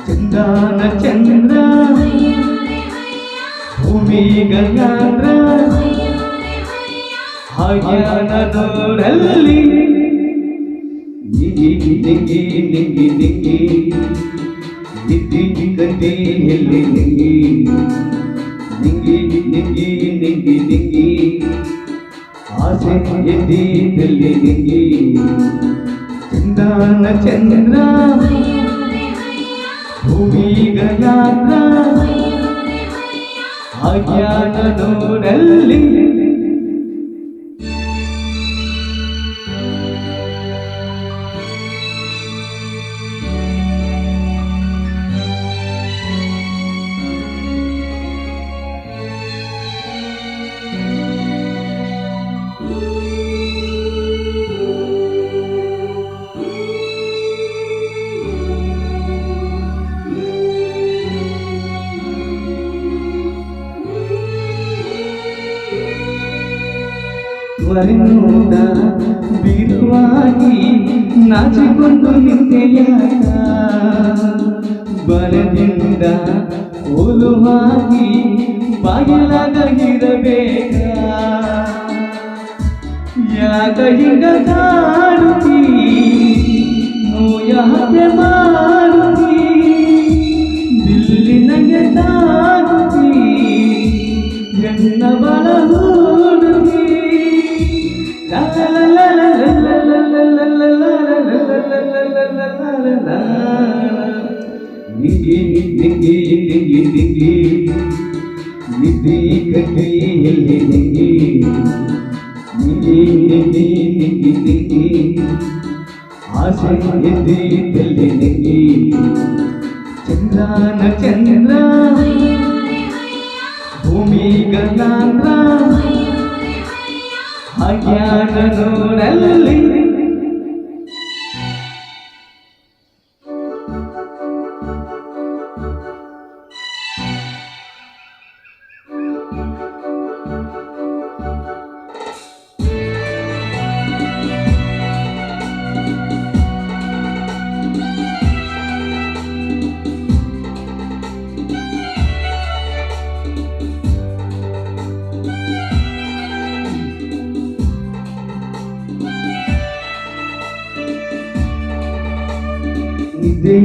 ಚಂದಾನ ಚಂದ್ರ ಭೂಮಿ ಗಂಗಾಂದ್ರ ಹಾಗ್ಯಾನದೋರಲ್ಲಿ ನಿಗಿ ನಿಗಿ ನಿಗಿ ನಿಗಿ ನಿಗಿ ಗಂಗೆಯಲ್ಲಿ ನಿಗಿ ನಿಗಿ ನಿಗಿ ನಿಗಿ ನಿಗಿ ಆಸೆ ಎದ್ದಿದ್ದಲ್ಲಿ ನಿಗಿ ಚಂದಾನ ಚಂದ್ರ ಭೂಮಿ ಗಂಗಾಂದ್ರ ಹಾಗ್ಯಾನದೋರಲ್ಲಿ ವರನೂಟ ಬಿರುವಾಗಿ ನಾಚಿಕೊಂಡು ನಿಂತೆಯಾಗ ಬಲದಿಂದ ಓಲುವಾಗಿ ಬಾಗಿಲಾಗ ಇರಬೇಕ ಯಾಕ ಹಿಂಗ ಕಾಡುತ್ತೀ ನೋಯಾಕೆ ಮಾಡುತ್ತೀ ದಿಲ್ಲಿನಗೆ ತಾಗುತ್ತೀ ಎನ್ನ ಬಲ ಹೂಡುತ್ತೀ ನಿಗಿ ನಿಗಿ ನಿಗಿ ನಿಗಿ ನಿಧಿ ಕಥೆಯಲ್ಲಿ ನಿಗಿ ನಿಗಿ ನಿಗಿ ನಿಗಿ ನಿಗಿ ಆಸೆ ಎದ್ದಿದ್ದಲ್ಲಿ ನಿಗಿ ಚಂದ್ರನ ಚಂದ್ರ ಭೂಮಿ ಗಂಗಾಂದ್ರ ಹಾಗ್ಯಾನದೋರಲ್ಲಿ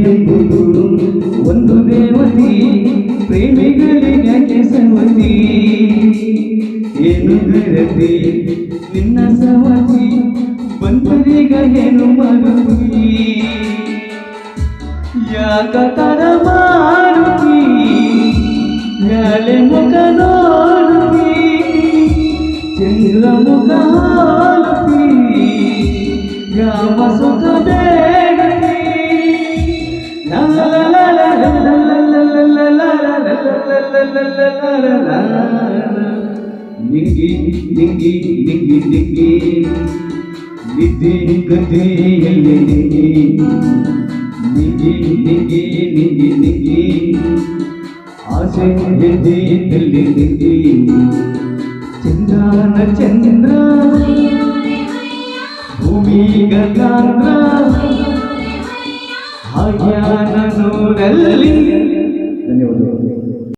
ಎಂಬುದು ಒಂದು ದೇವತಿ ಪ್ರೇಮಿಗಳಿಗೆ ಸವತಿ ಏನು ಗೆಳತಿ ನಿನ್ನ ಸವತಿ ಬಂಧುರಿಗ ಏನು ಮಾಡುತ್ತೀ ಯಾಕ ತರ ಮಾಡುತ್ತೀ ಗಾಳಿ ಮುಖ ನೋಡುತ್ತೀ ಚಂದ್ರ ಮುಖ ಹಾಲುತ್ತೀ ಯಾವ ಸುಖ ಬೇಡತಿ ನಿಗಿ ನಿಗಿ ನಿಗಿ ನಿಗಿ ನಿಧಿ ಕಥೆಯಲ್ಲಿ ನಿಗಿ ನಿಗಿ ನಿಗಿ ನಿಗಿ ನಿಗಿ ಆಸೆ ಎದ್ದಿದ್ದಲ್ಲಿ ನಿಗಿ ಚಂದ್ರನ ಚಂದ್ರ ಭೂಮಿ ಗಂಗಾಂದ್ರ ಹಾಗ್ಯಾನದೋರಲ್ಲಿ. ಧನ್ಯವಾದಗಳು.